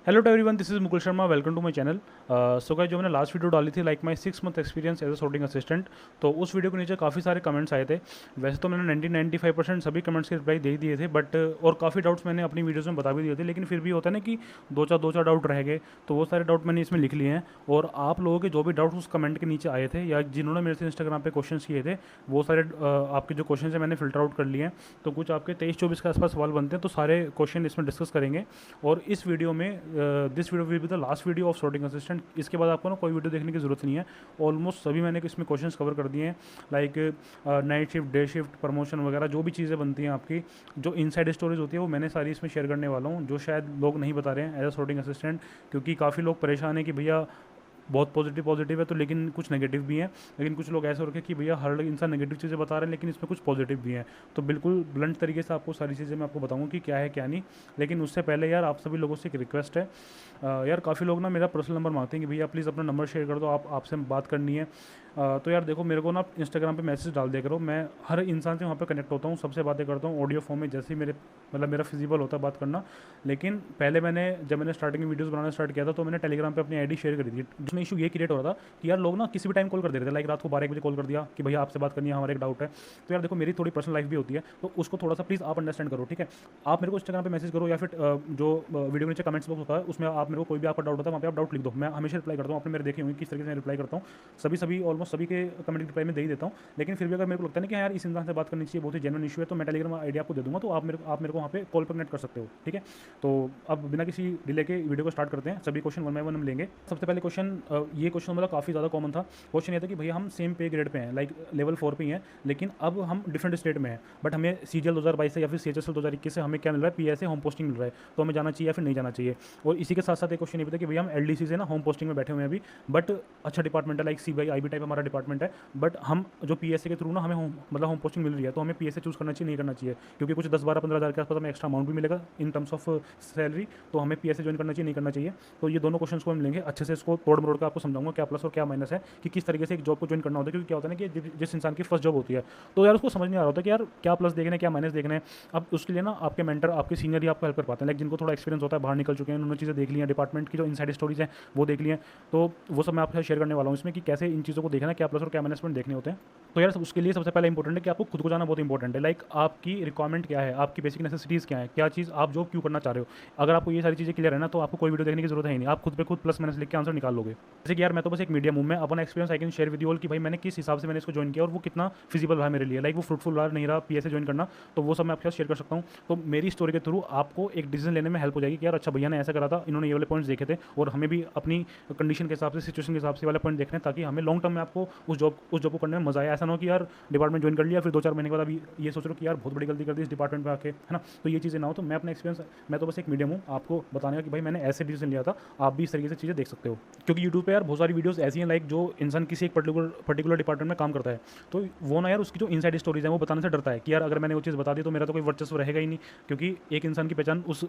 Hello to everyone, this is Mukul Sharma. Welcome to my channel. So guys, जो मैंने last video डाली थी like my 6 month experience as a sorting assistant, तो उस video के नीचे काफ़ी सारे कमेंट्स आए थे। वैसे तो मैंने 95% सभी कमेंट्स के रिप्लाई दे ही दिए थे, बट और काफ़ी डाउट्स मैंने अपनी वीडियोज़ में बता भी दिए थे, लेकिन फिर भी होता है ना कि दो चार डाउट रह गए, तो वो सारे डाउट मैंने इसमें लिख लिए हैं। और आप लोगों के जो भी डाउट्स उस कमेंट के नीचे आए थे या जिन्होंने मेरे से इंस्टाग्राम पे क्वेश्चन किए थे, वो सारे आपके जो क्वेश्चन है मैंने फिल्टर आउट कर लिए हैं। तो कुछ आपके 23-24 के आसपास सवाल बनते हैं, तो सारे क्वेश्चन इसमें डिस्कस करेंगे। और इस वीडियो में this video will be the last video of sorting assistant. इसके बाद आपको ना कोई वीडियो देखने की ज़रूरत नहीं है। ऑलमोस्ट सभी मैंने इसमें क्वेश्चंस कवर कर दिए हैं, like night shift, day shift, promotion वगैरह जो भी चीज़ें बनती हैं आपकी, जो इनसाइड स्टोरीज होती है, वो मैंने सारी इसमें शेयर करने वाला हूँ, जो शायद लोग नहीं बता रहे हैं एज अ सॉर्टिंग असिस्टेंट। क्योंकि काफ़ी लोग परेशान हैं कि भैया बहुत पॉजिटिव है तो, लेकिन कुछ नेगेटिव भी हैं। लेकिन कुछ लोग ऐसे हो रखे कि भैया हर इंसान नेगेटिव चीज़ें बता रहे हैं, लेकिन इसमें कुछ पॉजिटिव भी हैं। तो बिल्कुल ब्लंट तरीके से आपको सारी चीज़ें मैं आपको बताऊंगा कि क्या है क्या नहीं। लेकिन उससे पहले यार, आप सभी लोगों से एक रिक्वेस्ट है। यार काफ़ी लोग ना मेरा पर्सनल नंबर मांगते हैं कि भैया प्लीज़ अपना नंबर शेयर कर दो, आपसे बात करनी है। तो यार देखो, मेरे को ना इंस्टाग्राम पे मैसेज डाल दिया करो, मैं हर इंसान से वहाँ पे कनेक्ट होता हूँ, सबसे बातें करता हूँ ऑडियो फॉर्म में, जैसे ही मेरा फिजिबल होता है बात करना। लेकिन पहले जब मैंने स्टार्टिंग में वीडियोस बनाना स्टार्ट किया था, तो मैंने टेलीग्राम पे अपनी आईडी शेयर करी थी, जिसमें इशू ये क्रिएट हो रहा था कि यार लोग ना किसी भी टाइम कॉल कर दे रहे थे, लाइक रात को 12-1 बजे कॉल कर दिया कि भैया आपसे बात करनी है, हमारा एक डाउट है। तो यार देखो, मेरी थोड़ी पर्सनल लाइफ भी होती है, तो उसको थोड़ा सा प्लीज़ आप अंडरस्टैंड करो, ठीक है। आप मेरे को इंस्टाग्राम पे मैसेज करो, या फिर जो वीडियो के नीचे कमेंट्स बॉक्स होता है उसमें आप मेरे को कोई भी आपका डाउट होता है वहाँ पे आप डाउट लिख दो, मैं हमेशा रिप्लाई करता हूँ। आपने मेरे देखे होंगे किस तरीके से रिप्लाई करता हूँ, सभी ऑलमोस्ट सभी के कमेंट रिप्लाई में दे ही देता हूँ। लेकिन फिर भी अगर मेरे को लगता है ना कि यार इस इंसान से बात करनी चाहिए, बहुत ही जेन्युइन इशू है, तो मैं टेलीग्राम आईडी आपको दे दूँगा, तो आप मेरे को वहाँ पे कॉल पर कनेक्ट कर सकते हो, ठीक है। तो अब बिना किसी डिले के वीडियो को स्टार्ट करते हैं। सभी क्वेश्चन वन बाय वन हम लेंगे। सबसे पहले क्वेश्चन, ये क्वेश्चन मतलब काफ़ी ज़्यादा कॉमन था। क्वेश्चन ये था कि भैया हम सेम पे ग्रेड पे हैं, लाइक लेवल 4 पे ही हैं, लेकिन अब हम डिफरेंट स्टेट में हैं, बट हमें CGL 2022 से या फिर CHSL 2021 से हमें क्या मिल रहा है, PA से होम पोस्टिंग मिल रहा है, तो हमें जाना चाहिए या फिर नहीं जाना चाहिए। और इसी के साथ साथ एक क्वेश्चन ये भी था कि भैया हम LDC से ना होम पोस्टिंग में बैठे हुए हैं अभी, बट अच्छा डिपार्टमेंट है, लाइक CBI IB टाइप हमारा डिपार्टमेंट है, बट हम जो PSA के थ्रू ना हमें मतलब होम पोस्टिंग मिल रही है, तो हमें PSA चूज़ करना चाहिए नहीं करना चाहिए, क्योंकि कुछ 10-12-15 हज़ार के आसपास हमें एक्स्ट्रा अमाउंट भी मिलेगा इन टर्म्स ऑफ सैलरी, तो हमें PSA ज्वाइन करना चाहिए नहीं करना चाहिए। तो ये दोनों क्वेश्चन को हम लेंगे अच्छे से, इसको तोड़ मरोड़ कर आपको समझाऊंगा क्या प्लस और क्या माइनस है, कि किस तरीके से एक जॉब को ज्वाइन करना होता है। क्योंकि क्या होता है ना कि जिस इंसान की फर्स्ट जॉब होती है, तो यार उसको समझ नहीं आ रहा होता कि यार क्या प्लस देखना है क्या माइनस देखना है। अब उसके लिए ना आपके मेंटर, आपके सीनियर ही आपको हेल्प कर पाते हैं, लाइक जिनको थोड़ा एक्सपीरियंस होता है, बाहर निकल चुके हैं, उन्होंने चीज़ें देख ली हैं, डिपार्टमेंट की जो इनसाइड स्टोरीज हैं वो देख ली हैं। तो वो सब मैं आपके साथ शेयर करने वाला हूँ इसमें, कि कैसे इन चीज़ों को देखना है, क्या प्लस और क्या माइनस पॉइंट देखने होते हैं। तो यार उसके लिए सबसे पहले इंपॉर्टेंट है कि आपको खुद को जाना बहुत इंपॉर्टेंट है, लाइक आपकी रिक्वायरमेंट क्या है, आपकी बेसिक नेसेसिटीज़ क्या है, क्या चीज़ आप जॉब क्यों करना चाह रहे हो। अगर आपको ये सारी चीज़ें क्लियर है ना, तो आपको कोई वीडियो देखने की जरूरत है ही नहीं, आप खुद पे खुद प्लस माइनस लिख के आंसर निकाल लोगे। जैसे कि यार मैं तो बस एक मीडियम हूँ, मैं अपना experience I can share with you all कि भाई मैंने किस हिसाब से मैंने इसको ज्वाइन किया और वो कितना फिजिबल रहा मेरे लिए, लाइक वो फ्रूटफुल रहा नहीं रहा PSA ज्वाइन करना, तो वो सब मैं आपके साथ शेयर कर सकता हूँ। तो मेरी स्टोरी के थ्रू आपको एक डिसीजन लेने में हेल्प हो जाएगी कि यार अच्छा भैया ने ऐसा करा था, इन्होंने ये वाले पॉइंट्स देखे थे, और हमें भी अपनी कंडीशन के हिसाब से, सिचुएशन के हिसाब से वाले पॉइंट देखने हैं, ताकि हमें लॉन्ग टर्म में आपको उस जॉब को करने में मजा आए। ऐसा ना हो कि यार डिपार्टमेंट ज्वाइन कर लिया, फिर 2-4 महीने के बाद अभी ये सोच रहे हो कि यार बहुत बड़ी गलती कर दी इस डिपार्टमेंट में आके, है ना। तो ये चीज़ें ना हो। तो मैं अपना एक्सपीरियंस, मैं तो बस एक मीडियम हूँ आपको बताने का कि भाई मैंने ऐसे डिसीजन लिया था, आप भी इस तरीके से चीज़ें देख सकते हो। क्योंकि यूट्यूब पे यार बहुत सारी वीडियोस ऐसी हैं, लाइक जो इंसान किसी एक पर्टिकुलर डिपार्टमेंट में काम करता है, तो वो ना यार उसकी जो इनसाइड स्टोरीज है वो बताने से डरता है कि यार अगर मैंने वो चीज़ बता दी तो मेरा तो कोई वर्चस्व रहेगा ही नहीं। क्योंकि एक इंसान की पहचान उस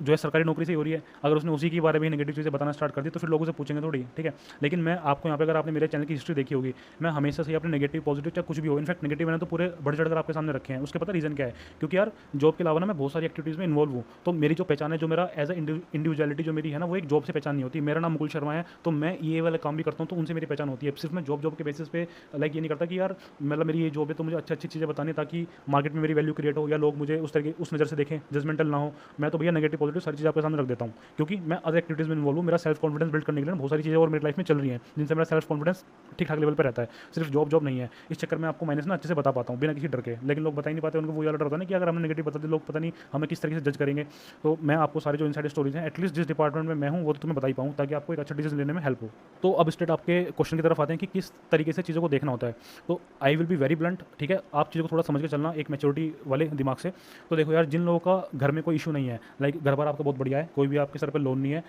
जो है सरकारी नौकरी से ही हो रही है, अगर उसने उसी के बारे में नेगेटिव चीज़ें बताना स्टार्ट कर दी तो फिर लोग उसे पूछेंगे थोड़ी, ठीक है। लेकिन मैं आपको यहाँ पे, अगर आपने मेरे चैनल की हिस्ट्री देखी होगी, मैं हमेशा से अपने नेगेटिव पॉजिटिव चाहे कुछ भी हो, इनफैक्ट नेगेटिव मैंने तो पूरे बढ़ चढ़ कर आपके सामने रखे हैं। उसके पता रीज़न क्या है, क्योंकि यार जॉब के अलावा ना मैं बहुत सारी एक्टिविटीज़ में इन्वॉल्व हूँ, तो मेरी जो पहचान है, जो मेरा एज अ इंडिविजुअलिटी जो मेरी है ना, वो एक जॉब से पहचान नहीं होती। मेरा नाम मुकुल शर्मा है, तो मैं ये वाला काम भी करता हूँ, तो उनसे मेरी पहचान होती है। सिर्फ मैं जॉब के बेसिस पे लाइक ये नहीं करता कि यार मतलब मेरी ये जॉब है तो मुझे अच्छी अच्छी चीज़ें बतानी, ताकि मार्केट में मेरी वैल्यू क्रिएट हो या लोग मुझे उस तरीके उस नज़र से देखें, जजमेंटल ना हो। मैं तो भैया नेगेटिव पॉजिटिव सारी चीज़ आपके सामने रख देता हूँ, क्योंकि मैं अदर एक्टिविटीज़ में इन्वॉल्व हूँ। मेरा सेल्फ कॉन्फिडेंस बिल्ड करने के लिए बहुत सारी चीज़ें और मेरी लाइफ में चल रही हैं, जिनसे मेरा सेल्फ कॉन्फिडेंस ठीक ठाक लेवल पर रहता है। सिर्फ जॉब नहीं है, इस चक्कर में आपको माइनस ना अच्छे से बता पाता हूँ बिना किसी डर के। लेकिन लोग बता ही नहीं पाते, उनको वो यार डर होता है ना कि अगर हमने नेगेटिव बता दिया, लोग पता नहीं हमें किस तरीके से जज करेंगे। तो मैं आपको सारी जो इनसाइड स्टोरीज हैं, एटलीस्ट जिस डिपार्टमेंट में मैं हूँ वो तो तुम्हें बता ही पाऊँ, ताकि आपको एक अच्छा डिसीजन लेने में हेल्प हो। तो अब स्टेट आपके क्वेश्चन की तरफ आते हैं कि किस तरीके से चीज़ों को देखना होता है। तो I will be very blunt, ठीक है। आप चीज़ों को थोड़ा समझ के चलना एक मैच्योरिटी वाले दिमाग से। तो देखो यार, जिन लोगों का घर में कोई इशू नहीं है, लाइक घर बार आपका बहुत बढ़िया है, कोई भी आपके सर पर लोन नहीं है,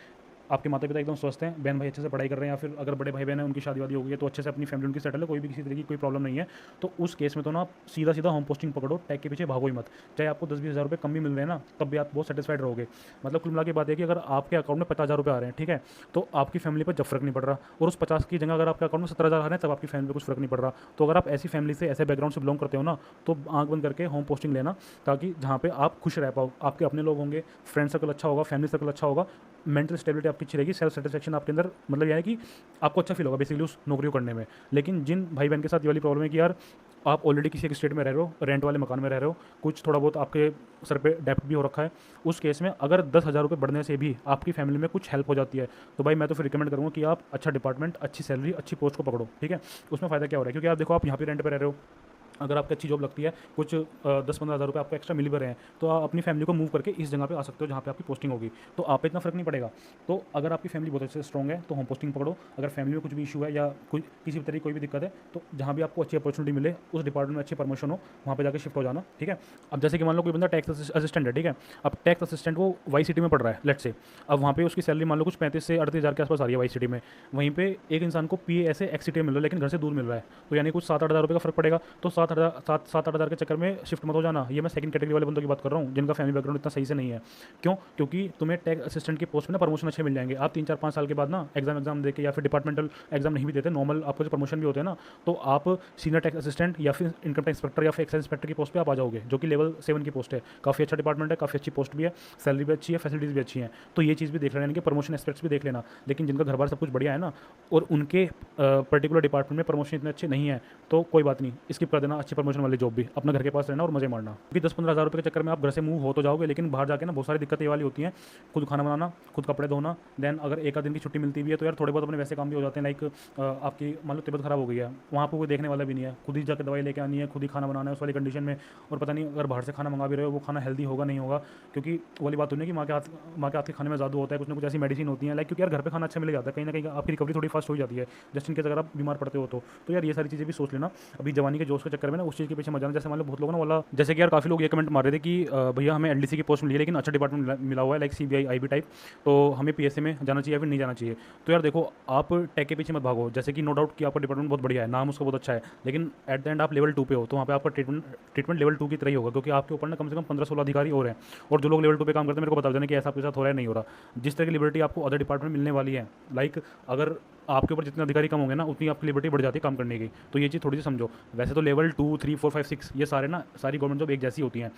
आपके माता पिता एकदम स्वस्थ हैं, बहन भाई अच्छे से पढ़ाई कर रहे हैं, या फिर अगर बड़े भाई बहन हैं उनकी शादी वादी हो गई है, तो अच्छे से अपनी फैमिली उनकी सेटल है, कोई भी किसी तरीके की कोई प्रॉब्लम नहीं है, तो उस केस में तो ना आप सीधा होम पोस्टिंग पकड़ो, टैग के पीछे भागो ही मत। चाहे आपको 10-20 हज़ार रुपये कम भी मिल रहे हैं ना, तब भी आप बहुत सेटिस्फाइड रहोगे। मतलब कुल मिला के बात है कि अगर आपके अकाउंट में 50,000 रुपये आ रहे हैं, ठीक है, तो आपकी फैमिली पर जब फर्क नहीं पड़ रहा, और उस 50 की जगह अगर आपके अकाउंट में 17,000 आ रहे हैं, तब आपकी फैमिली पर कुछ फर्क नहीं पड़ रहा। तो अगर आप ऐसी फैमिली से, ऐसे बैकग्राउंड से बिलोंग करते हो ना, तो आंख बंद करके होम पोस्टिंग लेना, ताकि जहाँ पे आप खुश रह पाओ, आपके अपने लोग होंगे, फ्रेंड सर्कल अच्छा होगा, फैमिली सर्कल अच्छा होगा, मेंटल स्टेबिलिटी आपकी अच्छी रहेगी, सेल्फ सेटिस्फेक्शन आपके अंदर मतलब यह है कि आपको अच्छा फील होगा बेसिकली उस नौकरी को करने में। लेकिन जिन भाई बहन के साथ ये वाली प्रॉब्लम है कि यार आप ऑलरेडी किसी एक स्टेट में रह रहे हो, रेंट वाले मकान में रह रहे हो, कुछ थोड़ा बहुत आपके सर पे डेप्ट भी हो रखा है, उस केस में अगर 10,000 रुपये बढ़ने से भी आपकी फैमिली में कुछ हेल्प हो जाती है, तो भाई मैं तो फिर रिकमेंड करूँगा कि आप अच्छा डिपार्टमेंट, अच्छी सैलरी, अच्छी पोस्ट को पकड़ो, ठीक है। उसमें फ़ायदा क्या हो रहा है, क्योंकि आप देखो आप यहाँ पे रेंट पे रह रहे हो, अगर आपकी अच्छी जॉब लगती है, कुछ 10-15 हज़ार रुपये आपको एक्स्ट्रा मिल भी रहे हैं, तो आप अपनी फैमिली को मूव करके इस जगह पे आ सकते हो जहाँ पे आपकी पोस्टिंग होगी, तो आप पे इतना फ़र्क नहीं पड़ेगा। तो अगर आपकी फैमिली बहुत अच्छे से स्ट्रॉन्ग है तो होम पोस्टिंग पकड़ो, अगर फैमिली में कुछ भी इशू है या कोई किसी भी तरह की कोई भी दिक्कत है, तो जहाँ भी आपको अच्छी अपॉर्चुनिटी मिले, उस डिपार्टमेंट में अच्छी प्रमोशन हो, वहाँ पे जाके शिफ्ट हो जाना, ठीक है। अब जैसे कि मान लो कोई बंदा टैक्स असिस्टेंट है, ठीक है, अब टैक्स असिस्टेंट वो वाई सिटी में पढ़ रहा है, लेट से, अब वहाँ पे उसकी सैलरी मान लो कुछ 35 से 38 हज़ार के आसपास आ रही है वाई सिटी में, वहीं पे एक इंसान को पी ऐसे एक्स सिटी में मिल रहा है लेकिन घर से दूर मिल रहा है, तो यानी कुछ 7-8 हज़ार रुपये का फर्क पड़ेगा। तो 7-8 हज़ार के चक्कर में शिफ्ट मत हो जाना। ये मैं सेकंड कैटेगरी वाले बंदों की बात कर रहा हूँ जिनका फैमिली बैकग्राउंड इतना सही से नहीं है। क्यों? क्योंकि तुम्हें टैक्स असिस्टेंट की पोस्ट में ना प्रमोशन अच्छे मिल जाएंगे। आप 3-4-5 साल के बाद ना एग्जाम देके या फिर डिपार्टमेंटल एग्जाम नहीं भी देते, नॉर्मल आपको जो प्रमोशन भी होते हैं ना, तो आप सीनियर टैक्स असिस्टेंट या फिर इनकम टैक्स इंस्पेक्टर या फिर एक्साइज इंस्पेक्टर की पोस्ट पे आप आ जाओगे, जो कि लेवल 7 की पोस्ट है। काफ़ी अच्छा डिपार्टमेंट है, काफ़ी अच्छी पोस्ट भी है, सैलरी भी अच्छी है, फैसिलिटीज़ भी अच्छी हैं। तो ये चीज़ भी देख लेना, इनके प्रमोशन एस्पेक्ट्स भी देख लेना। लेकिन जिनका घर बार सब कुछ बढ़िया है ना, और उनके पर्टिकुलर डिपार्टमेंट में प्रमोशन इतने अच्छे नहीं है, तो कोई बात नहीं, स्किप कर देना अच्छी प्रमोशन वाली जॉब भी, अपना घर के पास रहना और मजे मारना। क्योंकि 10-15 हज़ार रुपये के चक्कर में आप घर से मूव हो तो जाओगे, लेकिन बाहर जाके ना बहुत सारी दिक्कतें ये वाली होती हैं, खुद खाना बनाना, खुद कपड़े धोना, देन अगर एक आध दिन की छुट्टी मिलती भी है तो यार थोड़े बहुत अपने वैसे काम भी हो जाते हैं, लाइक आपकी मान लो तबियत खराब हो गई है, वहाँ पर कोई देखने वाला भी नहीं है, खुद ही जाकर दवाई लेके आनी है, खुद ही खाना बनाना है उस वाली कंडीशन में, और पता नहीं अगर बाहर से खाना मंगा भी रहे हो वो खाना हेल्दी होगा नहीं होगा, क्योंकि वाली बात होनी है कि माँ के हाथ के खाने में जादू होता है, कुछ ना कुछ ऐसी मेडिसिन होती है, लाइक क्योंकि यार घर पे खाना अच्छा मिल जाता है, कहीं ना कहीं आपकी रिकवरी थोड़ी फास्ट हो जाती है, जस्ट इनकेस अगर आप बीमार पड़ते हो तो यार ये सारी चीज़ें भी सोच लेना। अभी जवानी के जोश के चक्कर में ना उस चीज़ के पीछे मत जाना। जैसे मान लो बहुत लोग ना वाला, जैसे कि यार काफ़ी लोग ये कमेंट मार रहे थे कि भैया हमें एलडीसी की पोस्ट मिली है लेकिन अच्छा डिपार्टमेंट मिला हुआ है, लाइक सीबीआई आईबी टाइप, तो हमें पीएसए में जाना चाहिए या फिर नहीं जाना चाहिए। तो यार देखो, आप टेक के पीछे मत भागो, जैसे कि नो डाउट कि आपका डिपार्टमेंट बहुत बढ़िया है, नाम उसका बहुत अच्छा है, लेकिन एट द एंड आप लेवल 2 पे हो, तो वहाँ पे आपका ट्रीटमेंट लेवल 2 की तरह ही होगा, क्योंकि आपके ऊपर ना कम से कम 15-16 अधिकारी और हैं, और जो लोग लेवल 2 पे काम करते हैं मेरे को बता देना कि ऐसा आपके साथ हो रहा है नहीं हो रहा। जिस तरह की लिबर्टी आपको अदर डिपार्टमेंट मिलने वाली है, लाइक अगर आपके ऊपर जितने अधिकारी कम होंगे ना, उतनी आपकी लिबर्टी बढ़ जाती है काम करने की, तो ये चीज़ थोड़ी सी समझो। वैसे तो लेवल 2, 3, 4, 5, 6 ये सारे ना सारी गवर्नमेंट जॉब एक जैसी होती हैं।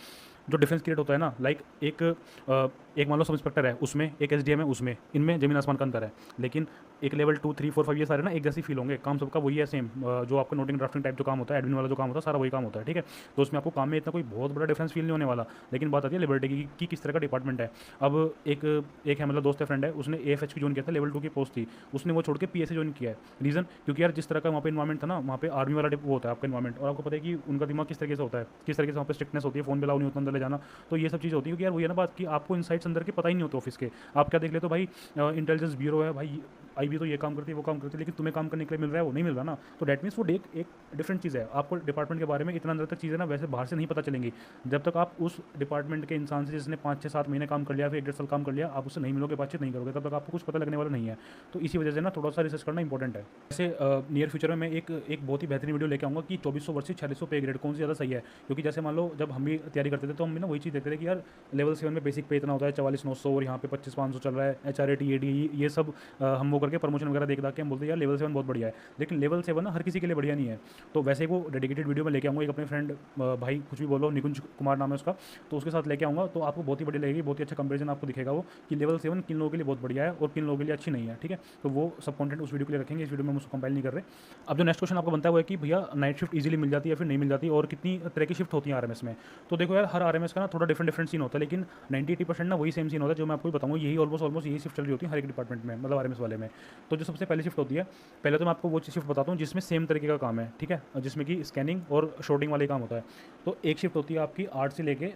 जो डिफरेंस क्रिएट होता है ना, लाइक एक मान लो सब इंस्पेक्टर है उसमें, एक एसडीएम है उसमें, इनमें जमीन आसमान का अंतर है, लेकिन एक लेवल 2, 3, 4, 5 ये सारे ना एक जैसी फील होंगे, काम सबका वही है सेम। जो आपका नोटिंग ड्राफ्टिंग टाइप जो काम होता है, एडमिन वाला जो काम होता है, सारा वही काम होता है, ठीक है। तो उसमें आपको काम में इतना कोई बहुत बड़ा डिफरेंस फील नहीं होने वाला। लेकिन बात आती है लिबर्टी की कि किस तरह का डिपार्टमेंट है। अब एक है मतलब दोस्त है, फ्रेंड है, उसने एएफएच की ज्वाइन किया था, लेवल 2 की पोस्ट थी, उसने वो छोड़ के पीएसए ज्वाइन किया है। रीज़न क्योंकि यार जिस तरह का वहाँ पे इन्वायरमेंट था ना, वहाँ पे आर्मी वाला वो होता है आपका इन्वायरमेंट, और आपको पता है कि उनका दिमाग किस तरीके से होता है, किस तरीके से वहाँ पे स्ट्रिक्टनेस होती है, फोन पे लाओ नहीं होता अंदर ले जाना, तो ये सब चीज़ होती है। क्योंकि यार वो ये ना बात कि आपको इनसाइट्स अंदर के पता ही नहीं होते ऑफिस के, आप क्या देख लेते हो भाई इंटेलिजेंस ब्यूरो है भाई, आईबी तो ये काम करती है वो काम करती है, लेकिन तुम्हें काम करने के लिए मिल रहा है वो नहीं मिल रहा ना, तो डेट मीन्स वो एक डिफरेंट चीज़ है। आपको डिपार्टमेंट के बारे में इतना अंदर तक चीज़ें ना वैसे बाहर से नहीं पता चलेंगी, जब तक आप उस डिपार्टमेंट के इंसान से जिसने 5-6-7 महीने काम कर लिया, फिर 1-1.5 साल काम कर लिया, आप उससे नहीं मिलोगे, बातचीत नहीं करोगे, तब तक आपको कुछ पता लगने वाला नहीं है। तो इसी वजह से ना थोड़ा सा रिसर्च करना इंपॉर्टेंट है। जैसे नियर फ्यूचर में मैं एक बहुत ही बेहतरीन वीडियो लेके आऊँगा कि 2400 वर्सेस 4600 पे ग्रेड कौन सी ज़्यादा सही है। क्योंकि जैसे मान लो जब हम भी तैयारी करते थे तो हम भी ना वही चीज़ देखते थे कि यार लेवल 7 में बेसिक पे इतना होता है 44,900 और यहाँ पे 25,500 चल रहा है, HRA TAD ये सब हम वो करके प्रमोशन वगैरह देख के हम बोलते हैं यार लेवल 7 बहुत बढ़िया है। लेकिन लेवल 7 ना हर किसी के लिए बढ़िया नहीं है। तो वैसे ही वो डेडिकेटेड वीडियो में लेके आऊँगा, एक अपने फ्रेंड भाई कुछ भी बोलो, निकुंज कुमार नाम है उसका, तो उसके साथ लेके आऊँगा, तो आपको बहुत ही बढ़िया लगेगी, बहुत ही अच्छा कंपेरिजन आपको दिखेगा वो कि लेवल 7 किन लोगों के लिए बहुत बढ़िया है और किन लोगों के लिए अच्छी नहीं है, ठीक है। तो वो सब कंटेंट उस वीडियो के लिए रखेंगे, इस वीडियो में हम उसको कंपाइल नहीं कर रहे। अब जो नेक्स्ट क्वेश्चन आपको बनता है वो है कि भैया नाइट शिफ्ट इजीली मिल जाती है या फिर नहीं मिल जाती, और कितनी तरह की शिफ्ट होती है आरएमएस में। तो देखो यार हर आरएमएस का ना थोड़ा डिफरेंट सीन होता है, लेकिन 90-80% ना वही सेम सीन होता है जो मैं आपको बताऊँगा, यही ऑलमोस्ट यही शिफ्ट चल रही होती है हर एक डिपार्टमेंट में, मतलब आरएमएस वाले में। तो जो सबसे पहली शिफ्ट होती है, पहले तो मैं आपको वो शिफ्ट बताता हूँ जिसमें सेम तरीके का काम है, ठीक है, जिसमें कि स्कैनिंग और शॉर्टिंग वाले काम होता है। तो एक शिफ्ट होती है आपकी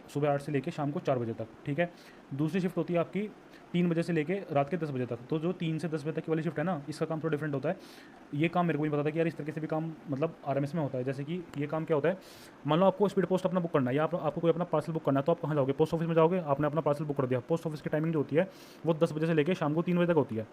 सुबह 8 से लेके शाम को 4 बजे तक, ठीक है। दूसरी शिफ्ट होती है आपकी 3 बजे से लेके रात के 10 बजे तक। तो जो 3 से 10 बजे तक की वाली शिफ्ट है ना, इसका काम थोड़ा डिफरेंट होता है। ये काम मेरे को नहीं पता था कि यार इस तरीके से भी काम मतलब आरएमएस में होता है। जैसे कि ये काम क्या होता है, मान लो आपको स्पीड पोस्ट अपना बुक करना है या आपको कोई अपना पार्सल बुक करना है, तो आप कहाँ जाओगे, पोस्ट ऑफिस में जाओगे, आपने अपना पार्सल बुक कर दिया। पोस्ट ऑफिस की टाइमिंग जो होती है वो 10 बजे से लेकर शाम को 3 बजे तक होती है।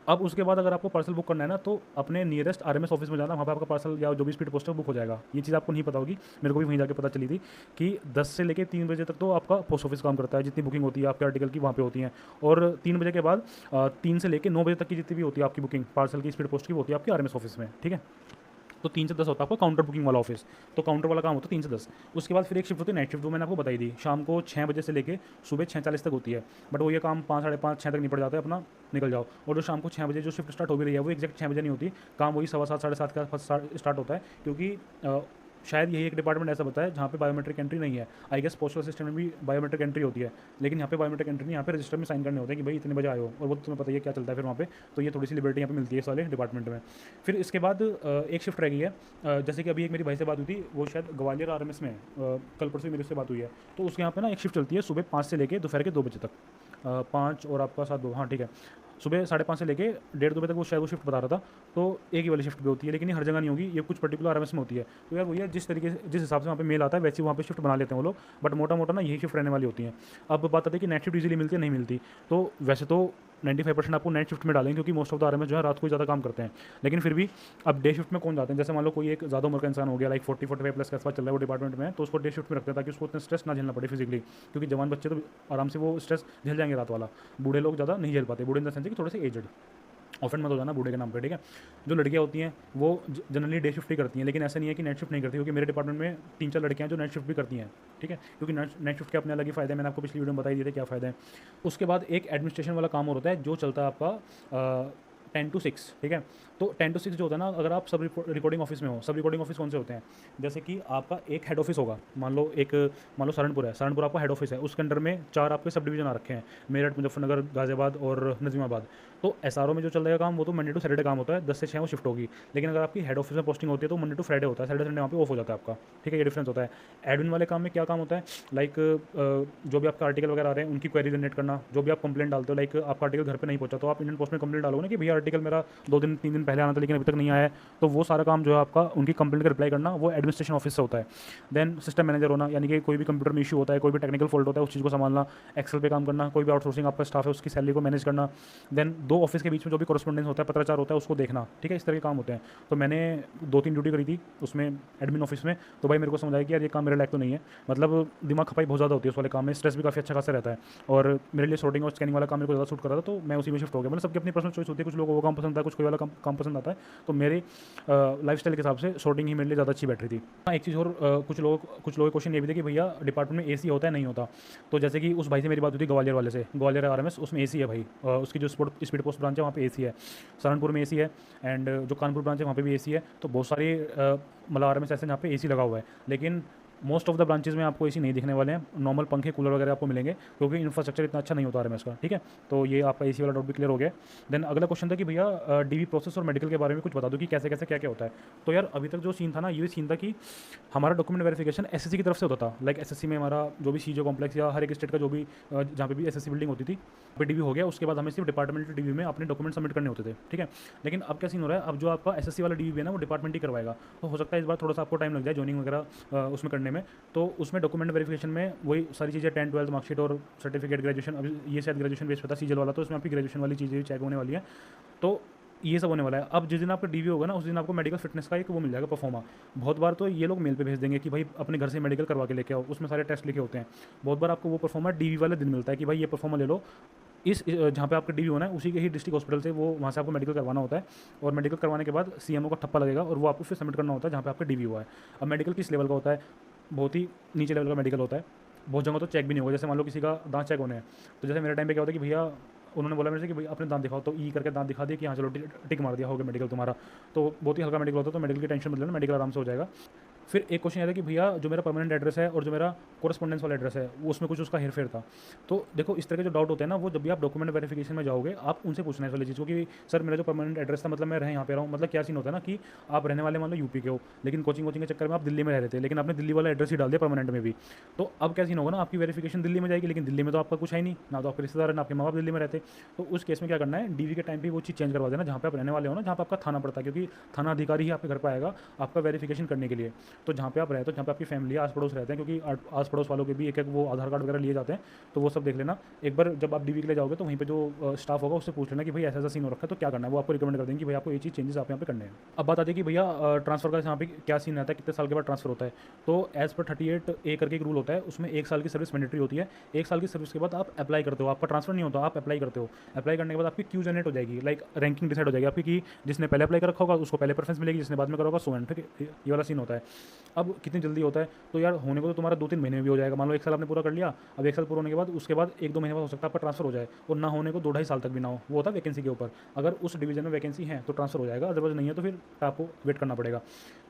अब उसके बाद अगर आपको पार्सल बुक करना है ना, तो अपने नियरेस्ट आरएमएस ऑफिस में जाना, वहाँ पर आपका पार्सल या जो भी स्पीड पोस्ट है बुक हो जाएगा। ये चीज़ आपको नहीं पता होगी, मेरे को भी वहीं जाकर पता चली थी कि 10 से लेकर 3 बजे तक तो आपका पोस्ट ऑफिस काम करता है, जितनी बुकिंग होती है आपके आर्टिकल की वहाँ पे होती हैं। और 3 बजे के बाद 3 से लेकर 9 बजे तक की जितनी भी होती है आपकी बुकिंग पार्सल की स्पीड पोस्ट की, होती है आपकी आरएमएस ऑफिस में, ठीक है। तो 3 से 10 होता है आपका काउंटर बुकिंग वाला ऑफिस। तो काउंटर वाला काम होता है 3 से 10। उसके बाद फिर एक शिफ्ट होती है नाइट शिफ्ट, वो मैंने आपको बताई दी, शाम को 6 बजे से लेके सुबह 6:40 तक होती है। बट वो ये काम 5, साढ़े 5, 6 तक निपट जाता है, अपना निकल जाओ। और जो शाम को 6 बजे जो शिफ्ट स्टार्ट हो भी रही है वो एग्जैक्ट 6 बजे नहीं होती, काम वही 7:15, साढ़े 7 के आसपास स्टार्ट होता है, क्योंकि शायद यही एक डिपार्टमेंट ऐसा बताया जहाँ पे बायोमेट्रिक एंट्री नहीं है। आई गेस पोस्टल सिस्टम में भी बायोमेट्रिक एंट्री होती है, लेकिन यहाँ पे बायोमेट्रिक एंट्री नहीं, यहाँ पे रजिस्टर में साइन करने होते हैं कि भाई इतने बजे आए हो, और वो तुम्हें पता ही है क्या चलता है फिर वहाँ पे। तो ये थोड़ी सी लिबर्टी यहाँ पे मिलती है इस वाले डिपार्टमेंट में। फिर इसके बाद एक शिफ्ट रह गई है, जैसे कि अभी एक मेरी भाई से बात हुई थी, वो शायद ग्वालियर RMS में कल परसों मेरे से बात हुई है। तो उसके यहाँ पे ना एक शिफ्ट चलती है सुबह 5 से लेकर दोपहर के 2 बजे तक, 5 और आपका 7, 2, हाँ ठीक है, सुबह 5:30 से लेके 1:30-2 बजे तक वो शायद वो शिफ्ट बता रहा था। तो एक ही वाली शिफ्ट भी होती है, लेकिन ये हर जगह नहीं होगी, ये कुछ पर्टिकुलर RMS में होती है। तो यार भैया जिस तरीके से जिस हिसाब से वहाँ पे मेल आता है वैसे वहाँ पे शिफ्ट बना लेते हैं वो लोग, बट मोटा मोटा ना यही शिफ्ट रहने वाली होती है। अब बात आती है कि नाइट शिफ्ट इजीली मिलती है नहीं मिलती, तो वैसे तो 95% आपको नाइट शिफ्ट में डालेंगे, क्योंकि मोस्ट ऑफ द RMS जो है रात को ही ज़्यादा काम करते हैं। लेकिन फिर भी अब डे शिफ्ट में कौन जाते हैं, जैसे मान लो कोई एक ज़्यादा उम्र का इंसान हो गया, लाइक 40-45 प्लस के आसपास चल रहा है वो डिपार्टमेंट में, तो उसको डे शिफ्ट में रखते हैं ताकि उसको उतना स्ट्रेस ना झेलना पड़े फिजिकली, क्योंकि जवान बच्चे तो आराम से वो स्ट्रेस झेल जाएंगे रात वाला, बूढ़े लोग ज़्यादा नहीं झेल पाते। बूढ़े इन द सेंस कि थोड़े से एजड, ऑफेंड मत हो जाना बूढ़े के नाम पे, ठीक है। जो लड़कियां होती हैं वो जनरली डे शिफ्ट ही करती हैं, लेकिन ऐसा नहीं है कि नाइट शिफ्ट नहीं करती, क्योंकि मेरे डिपार्टमेंट में 3-4 लड़कियां हैं जो नाइट शिफ्ट भी करती हैं, ठीक है, क्योंकि नाइट शिफ्ट के अपने अलग ही फायदे हैं, मैंने आपको पिछली वीडियो में बताई दिए थे क्या फ़ायदा है। उसके बाद एक एडमिनिस्ट्रेशन वाला काम और होता है जो चलता है आपका 10 to 6, ठीक है। तो 10 to 6 जो होता है ना, अगर आप सब रिकॉर्डिंग ऑफिस में हो, सब रिकॉर्डिंग ऑफिस कौन से होते हैं, जैसे कि आपका एक हेड ऑफिस होगा, मान लो सहारनपुर है, सहारनपुर आपका हेड ऑफिस है, उसके अंडर में 4 आपके सब डिवीजन आ रखे हैं, मेरठ, मुजफ्फरनगर, गाजियाबाद और नजीमाबाद। तो SRO में जो चल रहा काम वो तो मंडे टू सैटरडे काम होता है, 10 से 6 वो शिफ्ट होगी। लेकिन अगर आपकी हेड ऑफिस में पोस्टिंग होती है तो मंडे टू फ्राइडे होता है, सैटरडे संडे वहाँ पे ऑफ हो जाता है आपका, ठीक है, ये डिफरेंस होता है। एडमिन वाले काम में क्या काम होता है, लाइक जो भी आपका आर्टिकल वगैरह आ रहे हैं उनकी क्वेरी जनरेट करना, जो भी आप कंप्लेंट डालते हो, लाइक आपका आर्टिकल घर पे नहीं पहुंचा तो आप इंडियन पोस्ट में कंप्लेंट डालोगे ना कि भैया आर्टिकल मेरा 2 दिन 3 दिन पहले आना था लेकिन अभी तक नहीं आया है, तो वो सारा काम जो है आपका उनकी कंप्लेंट का रिप्लाई करना वो एडमिनिस्ट्रेशन ऑफिस से होता है। देन सिस्टम मैनेजर होना, यानी कि कोई भी कंप्यूटर में इशू होता है, कोई भी टेक्निकल फॉल्ट होता है, उस चीज़ को संभालना, एक्सेल पे काम करना, कोई भी आउटसोर्सिंग आपका स्टाफ है उसकी सैलरी को मैनेज करना, देन 2 ऑफिस के बीच में जो भी कॉरेस्पॉन्डेंस होता है, पत्राचार होता है, उसको देखना, ठीक है, इस तरह के काम होते हैं। तो मैंने 2-3 ड्यूटी करी थी उसमें एडमिन ऑफिस में, तो भाई मेरे को समझ आया कि यार ये काम मेरे लायक तो नहीं है, मतलब दिमाग खपाई बहुत ज़्यादा होती है उस वाले काम में, स्ट्रेस भी काफ़ी अच्छा खासा रहता है, और मेरे लिए सॉर्टिंग और स्कैनिंग वाला काम मेरे को ज़्यादा सूट कर रहा था, तो मैं उसी में शिफ्ट हो गया। मतलब सबकी अपनी पर्सनल चॉइस होती है, कुछ लोगों को वो काम पसंद आता है, कुछ कोई वाला काम पसंद आता है, तो मेरे लाइफस्टाइल के हिसाब से सॉर्टिंग ही मेरे लिए ज़्यादा अच्छी बैठ रही थी। हाँ, एक चीज़ और, कुछ लोगों के क्वेश्चन ये भी थे कि भैया डिपार्टमेंट में AC होता है नहीं होता, तो जैसे कि उस भाई से मेरी बात हुई थी ग्वालियर वाले से, ग्वालियर RMS, उसमें AC है भाई, उसकी जो स्पीड पोस्ट ब्रांच है वहाँ पे AC है, सहारनपुर में AC है, एंड जो कानपुर ब्रांच है वहाँ पे भी AC है। तो बहुत सारी मतलब RMS ऐसे जहाँ पे AC लगा हुआ है, लेकिन मोस्ट ऑफ द ब्रांचेज में आपको AC नहीं दिखने वाले हैं, नॉर्मल पंखे कूलर वगैरह आपको मिलेंगे, क्योंकि इंफ्रास्ट्रक्चर इतना अच्छा नहीं होता RMS का, ठीक है। तो ये आपका AC वाला डाउट भी क्लियर हो गया। देन अगला क्वेश्चन था कि भैया DV प्रोसेस और मेडिकल के बारे में कुछ बता दो कि कैसे कैसे क्या क्या होता है। तो यार अभी तक जो सीन था ना, ये सीन था कि हमारा डॉक्यूमेंट वेरिफिकेशन SSC की तरफ से होता था, लाइक SSC में हमारा जो भी CJ कॉम्प्लेक्स या हर एक स्टेट का जो भी जहाँ पे भी SSC बिल्डिंग होती थी पे DV हो गया, उसके बाद हमें सिर्फ डिपार्टमेंटल DV में अपने डॉक्यूमेंट सबमिट करने होते थे, ठीक है। लेकिन अब क्या सीन हो रहा है, अब जो आपका SSC वाला DV है ना वो डिपार्टमेंट ही करवाएगा, तो हो सकता है इस बार थोड़ा सा आपको टाइम लग जाए जॉइनिंग वगैरह उसमें करने में। तो उसमें डॉक्यूमेंट वेरिफिकेशन में वही सारी चीज़ें 10, 12 मार्कशीट और सर्टिफिकेट, ग्रेजुएशन, अभी ये शायद ग्रेजुएशन बेस पे था CJ वाला, तो इसमें आपकी ग्रेजुएशन वाली चीज़ें चेक होने वाली है, तो ये सब होने वाला है। अब जिस दिन आपका DV होगा ना उस दिन आपको मेडिकल फिटनेस का एक वो मिल जाएगा परफॉर्मा। बहुत बार तो ये लोग मेल पे भेज देंगे कि भाई अपने घर से मेडिकल करवा के लेके आओ, उसमें सारे टेस्ट लिखे होते हैं। बहुत बार आपको वो परफॉर्मा DV वाले दिन मिलता है कि भाई ये परफॉर्मा ले लो, जहाँ पे आपका DV होना है उसी के ही डिस्ट्रिक्ट हॉस्पिटल से वो वहाँ से आपको मेडिकल करवाना होता है, और मेडिकल करवाने के बाद CMO का ठप्पा लगेगा और वो आपको फिर सबमिट करना होता है जहाँ पे आपका DV हुआ है। अब मेडिकल किस लेवल का होता है, बहुत ही नीचे लेवल का मेडिकल होता है, बहुत जगह तो चेक भी नहीं होगा। जैसे मान लो किसी का दांत चेक होने हैं, तो जैसे मेरे टाइम पे क्या होता है कि भैया उन्होंने बोला मेरे से कि भाई अपने दांत दिखाओ, तो करके दांत दिखा दिया कि हाँ चलो टिक मार दिया, हो गया मेडिकल तुम्हारा। तो बहुत ही हल्का मेडिकल होता है, तो मेडिकल की टेंशन मत लेना, मेडिकल आराम से हो जाएगा। फिर एक क्वेश्चन आता है कि भैया जो मेरा परमानेंट एड्रेस है और जो मेरा कोरस्पॉन्डेंस वाला एड्रेस है वो उसमें कुछ उसका हेरफेर था। तो देखो इस तरह के जो डाउट होते हैं ना, वो जब भी आप डॉक्यूमेंट वेरिफिकेशन में जाओगे आप उनसे पूछना है इस वाली चीज़ को कि सर मेरा जो परमानेंट एड्रेस था, मतलब मैं यहाँ पे रहा हूँ, मतलब क्या सीन होता है ना कि आप रहने वाले मान लो यूपी के हो, लेकिन कोचिंग के चक्कर में आप दिल्ली में रह रहे थे, लेकिन आपने दिल्ली वाला एड्रेस ही डाल दिया परमानेंट में भी। तो अब क्या सीन होगा ना, आपकी वेरिफिकेशन दिल्ली में जाएगी, लेकिन दिल्ली में तो आपका कुछ है नहीं, ना तो आपके रिश्तेदार है ना आपके माँ बाप दिल्ली में रहते। तो उस केस में क्या करना है, DV के टाइम पे वो चीज़ चेंज करवा देना जहाँ पे आप रहने वाले हो ना, जहाँ पे आपका थाना पड़ता है, क्योंकि थाना अधिकारी ही आपके घर पर आएगा आपका वेरिफिकेशन करने के लिए। तो जहाँ पे आप रहते हो, जहाँ पे आपकी फैमिली आस पड़ोस रहते हैं, क्योंकि आस पड़ोस वालों के भी एक एक वो आधार कार्ड वगैरह लिए जाते हैं, तो वो सब देख लेना एक बार। जब आप डीवी के लिए जाओगे तो वहीं पे जो स्टाफ होगा उससे पूछ लेना कि भाई ऐसा ऐसा सीन हो रखा है तो क्या करना है, वो आपको रिकमेंड कर देंगे कि भाई आपको ये चीज़ चेंजेस आप यहाँ पे करने हैं। अब बात आती है कि भैया ट्रांसफर का यहाँ पे क्या सीन रहता है, कितने साल के बाद ट्रांसफर होता है। तो एज़ पर 38A करके एक रूल होता है, उसमें 1 साल की सर्विस मैंडेटरी होती है। 1 साल की सर्विस के बाद आप अप्लाई करते हो, आपका ट्रांसफर नहीं होता, आप अप्लाई करते हो। अप्लाई करने के बाद आपकी क्यू जनरेट हो जाएगी, लाइक रैंकिंग डिसाइड हो जाएगी आपकी कि जिसने पहले अप्लाई कर रखा होगा उसको पहले प्रेफरेंस मिलेगी, जिसने बाद में करा होगा सो एंड, ठीक है, ये वाला सीन होता है। अब कितनी जल्दी होता है, तो यार होने को तो तुम्हारा 2-3 महीने में भी हो जाएगा। मान लो 1 साल आपने पूरा कर लिया, अब 1 साल पूरा होने के बाद उसके बाद 1-2 महीने बाद हो सकता है आपका ट्रांसफर हो जाए, और ना होने को 2-2.5 साल तक भी ना हो। वो होता है वैकेंसी के ऊपर, अगर उस डिवीजन में वैकेंसी है तो ट्रांसफर हो जाएगा, अदरवाइज नहीं है तो फिर आपको वेट करना पड़ेगा।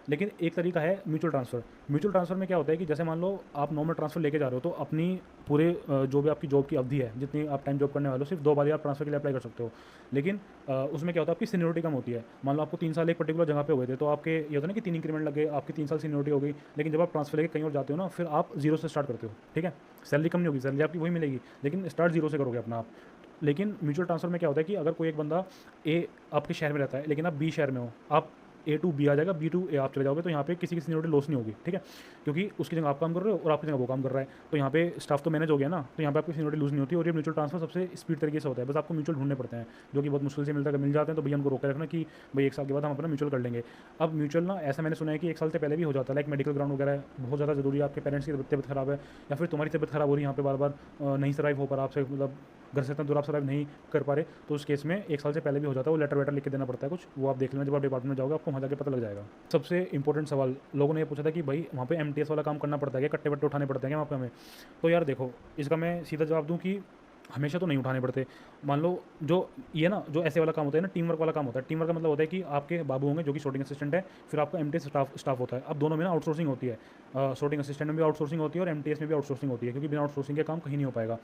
लेकिन एक तरीका है म्यूचुअल ट्रांसफ़र। म्यूचुअल ट्रांसफ़र में क्या होता है कि जैसे मान लो आप नॉर्मल ट्रांसफ़र लेके जा रहे हो, तो अपनी पूरे जो भी आपकी जॉब की अवधि है, जितनी आप टाइम जॉब करने वाले हो, सिर्फ 2 बार ही आप ट्रांसफ़र के लिए अप्लाई कर सकते हो। लेकिन उसमें क्या होता है, आपकी सीनियरिटी कम होती है। मान लो आपको 3 साल एक पर्टिकुलर जगह पे हुए थे, तो आपके ये होता है ना कि 3 इंक्रीमेंट लगे, आपकी 3 साल सीनियरिटी हो गई। लेकिन जब आप ट्रांसफ़र लेके कहीं और जाते हो ना, फिर आप जीरो से स्टार्ट करते हो, ठीक है। सैलरी कम नहीं होगी, सैलरी आपकी वही मिलेगी, लेकिन स्टार्ट जीरो से करोगे अपना आप। लेकिन म्यूचुअल ट्रांसफ़र में क्या होता है कि अगर कोई एक बंदा ए आपके शहर में रहता है, लेकिन आप बी शहर में हो, आप A to B आ जाएगा, B to A आप चले जाओगे, तो यहाँ पे किसी की सीनियरिटी लॉस नहीं होगी, ठीक है। क्योंकि उसकी जगह आप काम कर रहे हो और आपकी जगह वो काम कर रहा है, तो यहाँ पे स्टाफ तो मैनेज हो गया ना, तो यहाँ पे आपकी सीनियरिटी लूज नहीं होती। और ये म्यूचुअल ट्रांसफर सबसे स्पीड तरीके से होता है। बस आपको म्यूचुअल ढूंढने पड़ते हैं, जो कि बहुत मुश्किल से मिलता है। मिल जाते हैं तो भैया उनको रोक के रखना कि भाई 1 साल के बाद हम अपना म्यूचुअल कर लेंगे। अब म्यूचुअल ना ऐसा मैंने सुना है कि 1 साल से पहले भी हो जाता है, लाइक मेडिकल ग्राउंड वगैरह बहुत ज़्यादा जरूरी है, आपके पेरेंट्स की तबियत खराब है, या फिर तुम्हारी तबियत खराब हो रही है, यहाँ पे बार बार नहीं सर्वाइव हो पा रहा आपसे, मतलब घर से इतना दूर आप सर्वाइव नहीं कर पा रहे, तो उस केस में 1 साल से पहले भी हो जाता है। वो लेटर वेटर लिख के देना पड़ता है कुछ, वो आप देख लेना जब आप डिपार्टमेंट में जाओगे, आपको वहाँ जाके पता लग जाएगा। सबसे इंपॉर्टेंट सवाल लोगों ने ये पूछा था कि भाई वहाँ पे MTS वाला काम करना पड़ता है क्या, कट्टे वट्टे उठाने पड़ते हैं क्या वहाँ पे हमें। तो यार देखो, इसका मैं सीधा जवाब दूँ कि हमेशा तो नहीं उठाने पड़ते। मान लो जो ये ना जो ऐसे वाला काम होता है ना, टीम वर्क वाला काम होता है। टीम वर्क का मतलब होता है कि आपके बाबू होंगे जो कि सॉर्टिंग असिस्टेंट है, फिर आपका MTS स्टाफ होता है। अब दोनों में ना आउटसोर्सिंग होती है, सॉर्टिंग असिस्टेंट में भी आउटसोर्सिंग होती है और MTS में भी आउटसोर्सिंग होती है, क्योंकि बिना आउटसोर्सिंग के काम कहीं नहीं हो पाएगा।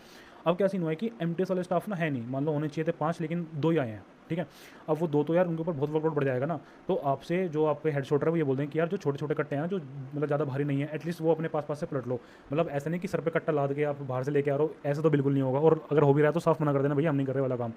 अब क्या सीन हुआ है कि MTS वाले स्टाफ ना है नहीं, मान लो होने चाहिए थे 5, लेकिन 2 ही आए हैं, ठीक है। अब वो 2 तो यार उनके ऊपर बहुत वर्कलोड बढ़ जाएगा ना, तो आपसे जो आपके हेड शोल्डर है वो ये बोल दें कि यार जो छोटे छोटे कट्टे हैं जो मतलब ज़्यादा भारी नहीं है, एटलीस्ट वो अपने पास से पलट लो। मतलब ऐसा नहीं कि सर पे कट्टा लाद के आप बाहर से लेके आ रहे हो, ऐसा तो बिल्कुल नहीं होगा। और अगर हो भी रहा है तो साफ मना कर देना, भैया हम नहीं कर रहे वाला काम।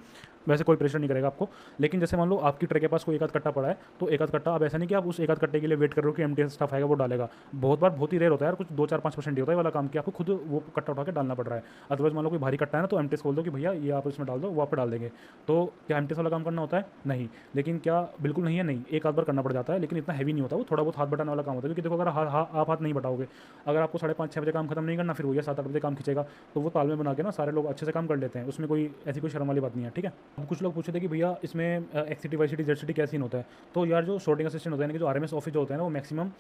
वैसे कोई प्रेशर नहीं करेगा आपको। लेकिन जैसे मान लो आपकी ट्रे के पास कोई एक आध कट्टा पड़ा है, तो एक आध कट्टा, अब ऐसा नहीं कि आप उस एक आध कट्टे के लिए वेट कर रहे हो कि MTS स्टाफ आएगा वो डालेगा। बहुत बार बहुत ही रेयर होता है यार, कुछ 2-4-5% ही होता है वाला काम कि आपको खुद वो कट्टा उठा के डालना पड़ रहा है। अदरवाइज मान लो कोई भारी कट्टा है ना, तो MTS खोल दो कि भैया ये आप इसमें डाल दो, वो आप डाल देंगे। तो क्या MTS वाला काम करना होता है? नहीं। लेकिन क्या बिल्कुल नहीं है? नहीं, एक आध बार करना पड़ जाता है, लेकिन इतना हैवी नहीं होता वो, थोड़ा बहुत हाथ बटाने वाला काम होता है। क्योंकि देखो, अगर आप हाथ नहीं बटाओगे, अगर आपको 5:30-6 बजे काम खत्म नहीं करना, फिर वो 7-8 बजे काम खींचेगा, तो वो तालमेल बना के ना सारे लोग अच्छे से काम कर लेते हैं, उसमें कोई ऐसी कोई शर्म वाली बात नहीं है, ठीक है। अब कुछ लोग पूछे थे कि भैया इसमें XCT YCT ZCT क्या सीन होता है। तो यार जो सॉर्टिंग असिस्टेंट होता है, यानी कि जो RMS ऑफिस जो होता है ना, वो मैक्सिमम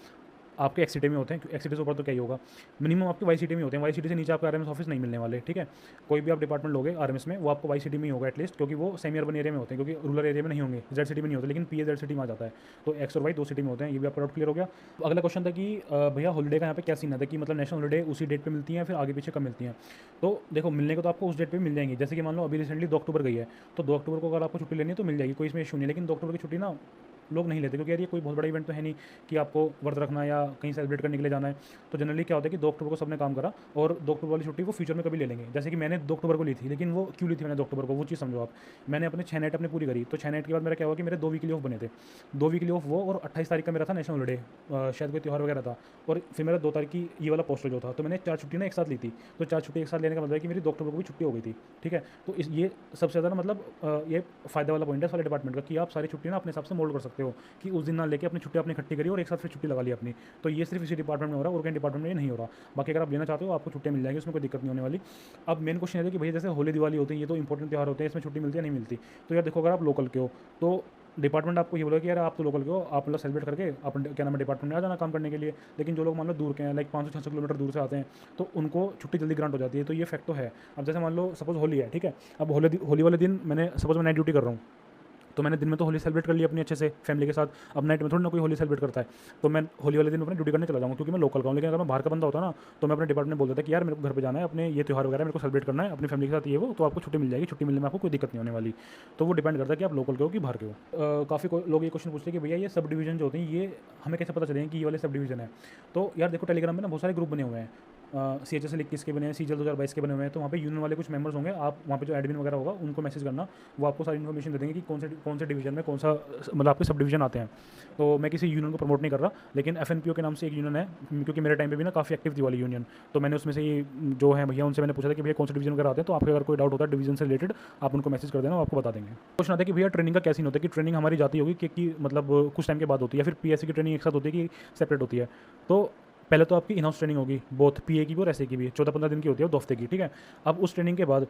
आपके XCT में होते हैं। XCT से ऊपर तो क्या ही होगा, मिनिमम आपके YCT में होते हैं। YCT से नीचे आपका RMS ऑफिस नहीं मिलने वाले, ठीक है। कोई भी आप डिपार्टमेंट लोगे RMS में, वो आपको YCT में ही होगा एटलीस्ट, क्योंकि वो सेमी अर्बन एरिया में होते हैं, क्योंकि रूरल एरिया में नहीं होंगे, ZCT में नहीं होते। लेकिन PA ZCT में आ जाता है, तो X और Y 2 सिटी में होते हैं। ये भी आपका डाउट क्लियर हो गया। अगला क्वेश्चन था कि भैया हॉलीडे का यहाँ पे क्या सीन आता है, कि मतलब नेशनल हॉलीडे उसी डेट पे मिलती है, फिर आगे पीछे कब मिलती हैं। तो देखो, मिलने को तो आपको उस डेट पे मिल जाएंगी। जैसे कि मान लो अभी रिसेंटली 2 अक्टूबर गई है, तो 2 अक्टूबर को अगर आपको छुट्टी लेनी है तो मिल जाएगी, कोई इसमें इशू नहीं है। लेकिन 2 अक्टूबर की छुट्टी ना लोग नहीं लेते, क्योंकि यार ये कोई बहुत बड़ा इवेंट तो है नहीं कि आपको व्रत रखना या कहीं सेलिब्रेट करने के लिए जाना है। तो जनरली क्या होता है कि 2 अक्टूबर को सबने काम करा, और 2 अक्टूबर वाली छुट्टी वो फ्यूचर में कभी ले लेंगे। जैसे कि मैंने 2 अक्टूबर को ली थी, लेकिन वो क्यों ली थी मैंने 2 अक्टूबर को, वो चीज़ समझो आप। मैंने अपने 6 नाइट अपनी पूरी करी, तो 6 नाइट के बाद मेरा क्या हुआ कि मेरे 2 वीकली ऑफ बने थे। 2 वीकली ऑफ वो, और 28 तारीख का मेरा था नेशनल हॉलीडे, शायद कोई त्यौहार वगैरह था। और फिर मेरा 2 तारीख की ये वाला पोस्टर जो था, तो मैंने 4 छुट्टी ना एक साथ ली थी। तो 4 छुट्टी एक साथ लेने का मतलब है कि मेरी 2 अक्टूबर को भी छुट्टी हो गई थी, ठीक है। तो ये सबसे ज़्यादा ना मतलब ये फ़ायदा वाला पॉइंट है सारे डिपार्टमेंट का, कि आप सारी छुट्टी ना अपने हिसाब से मोल्ड कर सकते हो, कि उस दिन ना लेके अपनी छुट्टी आपने इकट्ठी करी और एक साथ फिर छुट्टी लगा ली अपनी। तो ये सिर्फ इसी डिपार्टमेंट में हो रहा है, और कहीं डिपार्टमेंट में ये नहीं हो रहा। बाकी अगर आप लेना चाहते हो आपको छुट्टियाँ मिल जाएंगी, उसमें कोई दिक्कत नहीं होने वाली। अब मेन क्वेश्चन है कि भैया जैसे होली दिवाली होती है, ये तो इंपॉर्टेंट त्यौहार होते हैं, इसमें छुट्टी मिलती है नहीं मिलती। तो यार देखो, अगर आप लोकल के हो तो डिपार्टमेंट आपको ये बोला कि यार आप तो लोकल के हो, आप मतलब सेलिब्रेट करके आप क्या नाम है डिपार्टमेंट में आ जाना काम करने के लिए। लेकिन जो लोग मान लो दूर के हैं, लाइक 500-600 किलोमीटर दूर से आते हैं, तो उनको छुट्टी जल्दी ग्रांट हो जाती है। तो ये फैक्ट तो है। अब जैसे मान लो सपोज होली है, ठीक है। अब होली वाले दिन मैंने सपोज मैं नाइट ड्यूटी कर रहा हूँ, तो मैंने दिन में तो होली सेलिब्रेट कर लिया अपनी अच्छे से फैमिली के साथ। अब नाइट में थोड़ी ना कोई होली सेलिब्रेट करता है, तो मैं होली वाले दिन अपनी ड्यूटी करने चला जाऊँगा, क्योंकि मैं लोकल का हूँ। लेकिन अगर मैं बाहर का बंदा होता ना, तो मैं अपने डिपार्टमेंट बोल देता कि यार मेरे को घर पे जाना है, अपने ये त्यौहार वगैरह मेरे को सेलिब्रेट करना है अपनी फैमिली के साथ, ये वो, तो आपको छुट्टी मिल जाएगी। छुट्टी मिलने में आपको कोई दिक्कत नहीं होने वाली। तो वो डिपेंड करता है कि आप लोकल के हो कि बाहर के हो। काफ़ी लोग ये क्वेश्चन पूछते हैं कि भैया ये सब डिवीजन जो होते हैं, ये हमें कैसे पता चलेंगे कि ये वाले सब डिवीजन है। तो यार देखो, टेलीग्राम में ना बहुत सारे ग्रुप बने हुए हैं, CHS 21 के बने हैं, CGL 2022 के बने हुए हैं, तो वहाँ पे यूनियन वाले कुछ मेंबर्स होंगे, आप वहाँ पे जो एडमिन वगैरह होगा उनको मैसेज करना, वो आपको सारी इन्फॉर्मेशन दे देंगे कि कौन से डिवीजन में कौन सा मतलब आपके सब डिवीजन आते हैं। तो मैं किसी यूनियन को प्रमोट नहीं कर रहा, लेकिन FNPO के नाम से एक यूनियन है, क्योंकि मेरे टाइम पे भी ना काफ़ी एक्टिव थी वाली यूनियन, तो मैंने उसमें से ही जो है भैया उनसे मैंने पूछा था कि भैया कौन से डिवीजन वगैरह आते हैं, तो आपके अगर कोई डाउट होता है डिवीजन से रिलेटेड आप उनको मैसेज कर देना, वो आपको बता देंगे। क्वेश्चन आता है कि भैया ट्रेनिंग का कैसे नहीं होता, कि ट्रेनिंग हमारी जाती होगी कि मतलब कुछ टाइम के बाद होती है, या फिर PSC की ट्रेनिंग एक साथ होती है कि सेपरेट होती है। तो पहले तो आपकी इन हाउस ट्रेनिंग होगी, बोथ PA की भी और SA की भी, 14-15 दिन की होती है, 2 हफ्ते की, ठीक है। अब उस ट्रेनिंग के बाद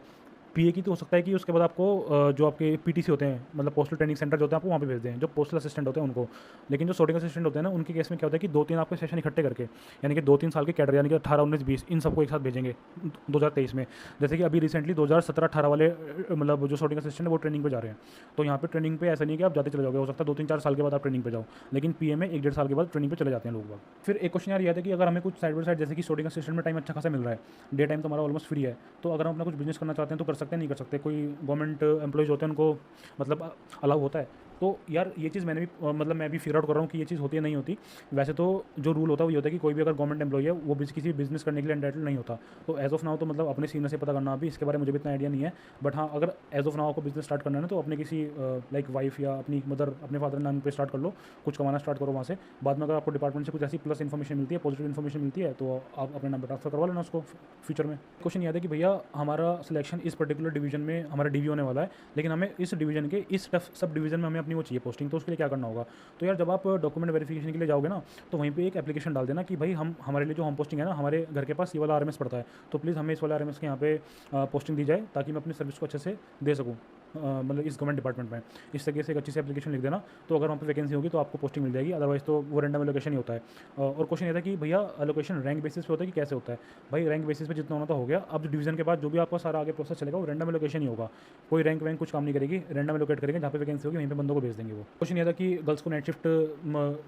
PA की तो हो सकता है कि उसके बाद आपको जो आपके PTC होते हैं, मतलब पोस्टल ट्रेनिंग सेंटर जो होते हैं, आपको वहाँ पे भेज दें, जो पोस्टल असिस्टेंट होते हैं उनको। लेकिन जो sorting असिस्टेंट होते हैं ना, उनके केस में क्या होता है कि 2-3 आपके सेशन इकट्ठे करके, यानी कि 2-3 साल के कैडर, यानी कि 18, 19, 20 इन सबको एक साथ भेजेंगे 2023 में। जैसे कि अभी रिसेंटली 2017-18 वाले मतलब जो sorting असिस्टेंट है वो ट्रेनिंग पे जा रहे हैं। तो यहाँ पे ट्रेनिंग पे ऐसा नहीं है कि आप जाते चले जाओगे, हो सकता है 2-3-4 साल के बाद आप ट्रेनिंग पे जाओ, लेकिन PA में 1-1.5 साल के बाद ट्रेनिंग पे चले जाते हैं लोग बाग। फिर एक क्वेश्चन यार ये आता है कि अगर हमें कुछ साइड बाय साइड, जैसे कि sorting असिस्टेंट में टाइम अच्छा खासा मिल रहा है, डे टाइम तो हमारा ऑलमोस्ट फ्री है, तो अगर हम अपना कुछ बिजनेस करना चाहते हैं तो कर सकते हैं, नहीं कर सकते? कोई गवर्नमेंट एम्प्लॉयज़ होते हैं उनको मतलब अलाउ होता है? तो यार ये चीज़ मैंने भी मतलब मैं भी फिगर आउट कर रहा हूँ कि ये चीज़ होती है नहीं होती। वैसे तो जो रूल होता है वो ये होता है कि कोई भी अगर गवर्नमेंट एम्प्लॉय है वो किसी बिजनेस करने के लिए एंटाइटल नहीं होता। तो एज ऑफ नाउ तो मतलब अपने सीनियर से पता करना, अभी इसके बारे में मुझे भी इतना आइडिया नहीं है, बट हाँ अगर एज ऑफ नाउ आपको बिजनेस स्टार्ट करना है ना, तो अपने किसी लाइक वाइफ या अपनी मदर, अपने फादर नाम पे स्टार्ट कर लो, कुछ कमाना स्टार्ट करो वहाँ से। बाद में अगर आपको डिपार्टमेंट से कुछ ऐसी प्लस इन्फॉर्मेशन मिलती है, पॉजिटिव इन्फॉर्मेशन मिलती है, तो आप अपने नाम पर ट्रांसफर करवा लेना उसको फ्यूचर में। क्वेश्चन याद है कि भैया हमारा सिलेक्शन इस पर्टिकुलर डिवीजन में हमारा DV होने वाला है, लेकिन हमें इस डिवीजन के इस सब डिवीजन में हमें अपनी वो चाहिए पोस्टिंग, तो उसके लिए क्या करना होगा? तो यार जब आप डॉक्यूमेंट वेरिफिकेशन के लिए जाओगे ना, तो वहीं पे एक एप्लीकेशन डाल देना कि भाई हमारे लिए जो होम पोस्टिंग है ना, हमारे घर के पास ये वाला RMS पड़ता है, तो प्लीज़ हमें इस वाला RMS के यहाँ पे पोस्टिंग दी जाए, ताकि मैं अपनी सर्विस को अच्छे से दे सकूँ मतलब इस गवर्नमेंट डिपार्टमेंट में। इस तरीके से एक अच्छी सी एप्लीकेशन लिख देना, तो अगर वहाँ पे वैकेंसी होगी तो आपको पोस्टिंग मिल जाएगी, अदरवाइज तो वो रैंडम एलोकेशन ही होता है। और क्वेश्चन ये था कि भैया एलोकेशन रैंक बेसिस पे होता है कि कैसे होता है? भाई रैंक बेसिस पे जितना होना तो हो गया, अब डिवीजन के बाद जो भी आपका सारा आगे प्रोसेस चलेगा वो रैंडम एलोकेशन ही होगा। कोई रैंक वैंक कुछ काम नहीं करेगी, रैंडम एलोकेट करेंगे, जहाँ पे वैकेंसी होगी वहीं पे बंदों को भेज देंगे वो। क्वेश्चन ये था कि गर्ल्स को नाइट शिफ्ट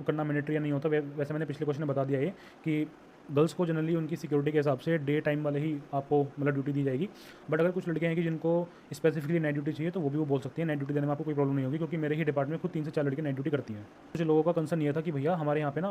करना मैंडेटरी या नहीं होता? वैसे मैंने पिछले क्वेश्चन में बता दिया है कि गर्ल्स को जनरली उनकी सिक्योरिटी के हिसाब से डे टाइम वाले ही आपको मतलब ड्यूटी दी जाएगी, बट अगर कुछ लड़कियां हैं कि जिनको स्पेसिफिकली नाइट ड्यूटी चाहिए तो वो भी वो बोल सकती हैं, नाइट ड्यूटी देने में आपको कोई प्रॉब्लम नहीं होगी, क्योंकि मेरे ही डिपार्टमेंट में खुद 3 से 4 लड़कियां नाइट ड्यूटी करती हैं। कुछ लोगों का कंसर्न ये था कि भैया हमारे यहाँ पे ना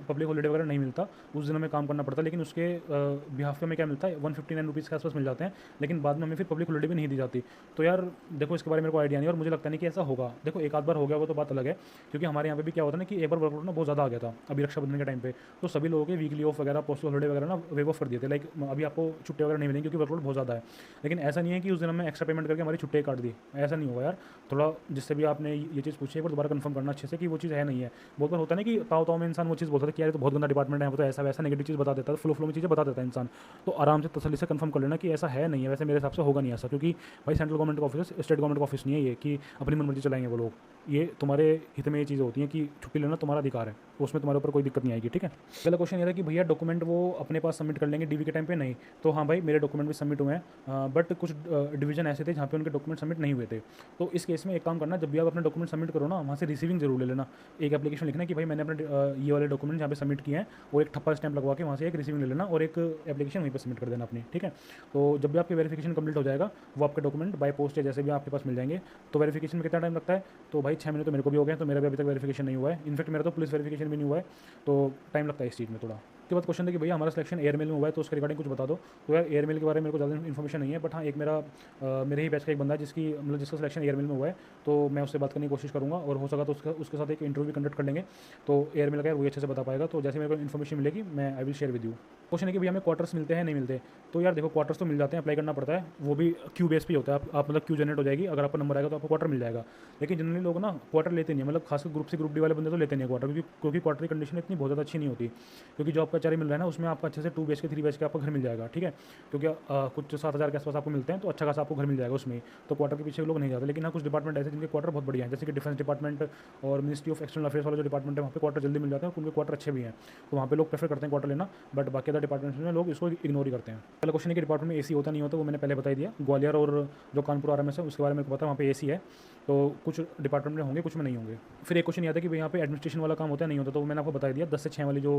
पब्लिक हॉलीडे वगैरह नहीं मिलता, उस दिन हमें काम करना पड़ता है, लेकिन उसके बिहाफ पे हमें क्या मिलता है, 159 रुपीज़ के आसपास मिल जाते हैं, लेकिन बाद में हमें फिर पब्लिक हॉलीडे भी नहीं दी जाती। तो यार देखो इसके बारे में मेरे को आइडिया नहीं, और मुझे लगता नहीं कि ऐसा होगा। देखो एक आध बार हो गया वो तो बात अलग है, क्योंकि हमारे यहाँ पे भी क्या होता है ना कि एक बार वर्कलोड ना बहुत ज़्यादा आ गया था अभी रक्षाबंधन के टाइम पे, तो सभी लोगों के वीकली ऑफ वगैरह, पोस्टल हॉलीडे वगैरह ना वेव ऑफ कर दिए थे, लाइक अभी आपको छुट्टी वगैरह नहीं मिलेंगी क्योंकि वर्कलोड बहुत ज़्यादा है। लेकिन ऐसा नहीं है कि उस दिन हमें एक्स्ट्रा पेमेंट करके हमारी छुट्टी काट दी, ऐसा नहीं होगा यार। थोड़ा जिससे भी आपने ये चीज़ पूछी है पर दोबारा कंफर्म करना अच्छे से कि वो चीज़ है नहीं है। बहुत बार होता है ना कि ताव में इंसान वो चीज़ बोलता है कि यार तो बहुत गंदा डिपार्टमेंट है, वो तो ऐसा वैसा नेगेटिव चीज़ बता देता है, फ्लो में चीज़ें बता देता है इंसान। तो आराम से तसल्ली से कंफर्म कर लेना कि ऐसा है नहीं है, वैसे मेरे हिसाब से होगा नहीं ऐसा, क्योंकि भाई सेंट्रल गवर्नमेंट का ऑफिस है, स्टेट गवर्नमेंट का ऑफिस नहीं है ये कि अपनी मनमर्जी चलाएंगे वो लोग। ये तुम्हारे हित में ये चीज़ें होती हैं कि छुट्टी लेना तुम्हारा अधिकार है, उसमें तुम्हारे ऊपर कोई दिक्कत नहीं आएगी, ठीक है। पहला क्वेश्चन ये था कि भैया डॉक्यूमेंट वो अपने पास सबमिट कर लेंगे DV के टाइम पे? नहीं। तो हाँ भाई मेरे डॉक्यूमेंट भी सबमिट हुए हैं, बट कुछ डिवीजन ऐसे थे जहाँ पे उनके डॉक्यूमेंट सबमिट नहीं हुए थे। तो इस केस में एक काम करना, जब भी आप अपने डॉक्यूमेंट सबमिट करो ना, वहाँ से रिसीविंग जरूर ले लेना। एक एप्लीकेशन लिखना कि भाई मैंने अपने ये वाले डॉक्यूमेंट जहाँ पे सबमिट किए हैं, और एक ठप्पा स्टैंप लगवा के वहाँ से एक रिसीविंग ले लेना, और एक एप्लीकेशन वहीं पर सबमिट कर देना अपनी, ठीक है। तो जब भी आपकी वेरिफिकेशन कंप्लीट हो जाएगा, वो आपके डॉक्यूमेंट बाय पोस्ट या जैसे भी आपके पास मिल जाएंगे। तो वेरिफिकेशन में कितना टाइम लगता है? तो भाई 6 महीने तो मेरे को भी हो गए, तो मेरा भी अभी तक वेरिफिकेशन नहीं हुआ है। इनफैक्ट मेरा तो पुलिस वेरिफिकेशन भी नहीं हुआ है, तो टाइम लगता है इस चीज़ में थोड़ा। उसके बाद क्वेश्चन था कि भैया हमारा सिलेक्शन एयरमेल में हुआ है, तो उसके रिगार्डिंग कुछ बता दो। तो यार एयरमेल के बारे में मेरे को ज़्यादा इन्फॉर्मेशन नहीं है, बट हाँ एक मेरे ही बैच का एक बंदा है जिसका सिलेक्शन एयरमेल में हुआ है, तो मैं उससे बात करने की कोशिश करूँगा, और हो सका तो उसके साथ एक इंटरव्यू भी कंडक्ट कर लेंगे, तो एयरमेल का वो अच्छे से बता पाएगा। तो जैसे मेरे को इन्फॉर्मेशन मिलेगी मैं I will share with you. Question है कि भैया हमें क्वार्टर्स मिलते हैं नहीं मिलते? तो यार देखो क्वार्टर्स तो मिल जाते हैं, अप्लाई करना पड़ता है, वो भी क्यू बेस पे होता है। आप मतलब क्यू जनरेट हो जाएगी, अगर आपका नंबर आएगा तो आपको क्वार्टर मिल जाएगा। लेकिन जनरली लोग ना क्वार्टर लेते नहीं है, मतलब खासकर ग्रुप C ग्रुप D वाले बंदे तो लेते नहीं क्वार्टर, क्योंकि क्वार्टर की कंडीशन इतनी बहुत ज़्यादा अच्छी नहीं होती, क्योंकि जो आपका चार्ज मिल रहा है ना उसमें आपका अच्छे से 2 BHK 3 BHK आपका घर मिल जाएगा, ठीक है। क्योंकि कुछ 7,000 के आसपास आपको मिलते हैं, तो अच्छा खासा आपको घर मिल जाएगा उसमें, तो क्वार्टर के पीछे लोग नहीं जाते। लेकिन हाँ कुछ डिपार्टमेंट ऐसे जिनके क्वार्टर बहुत बढ़िया है, जैसे कि डिफेंस डिपार्टमेंट और मिनिस्ट्री ऑफ एक्सटर्नल अफेयर्स वाला जो डिपार्टमेंट है, वहाँ पे क्वार्टर जल्दी मिल जाते हैं, उनके क्वार्टर अच्छे भी हैं, तो वहाँ पे लोग प्रेफर करते हैं क्वार्टर लेना। बट बाकी अदर डिपार्टमेंट्स में लोग इसको इग्नोर ही करते हैं। पहला क्वेश्चन है कि डिपार्टमेंट में AC होता नहीं होता? वो मैंने पहले बता दिया। ग्वालियर और जो कानपुर RMS है उसके बारे में पता है, वहाँ पे AC है। तो कुछ डिपार्टमेंट में होंगे, कुछ में नहीं होंगे। फिर एक क्वेश्चन याद है कि भाई यहाँ पे एडमिनिस्ट्रेशन वाला काम होता है नहीं होता, तो मैंने आपको बता दिया 10 से 6 वाली जो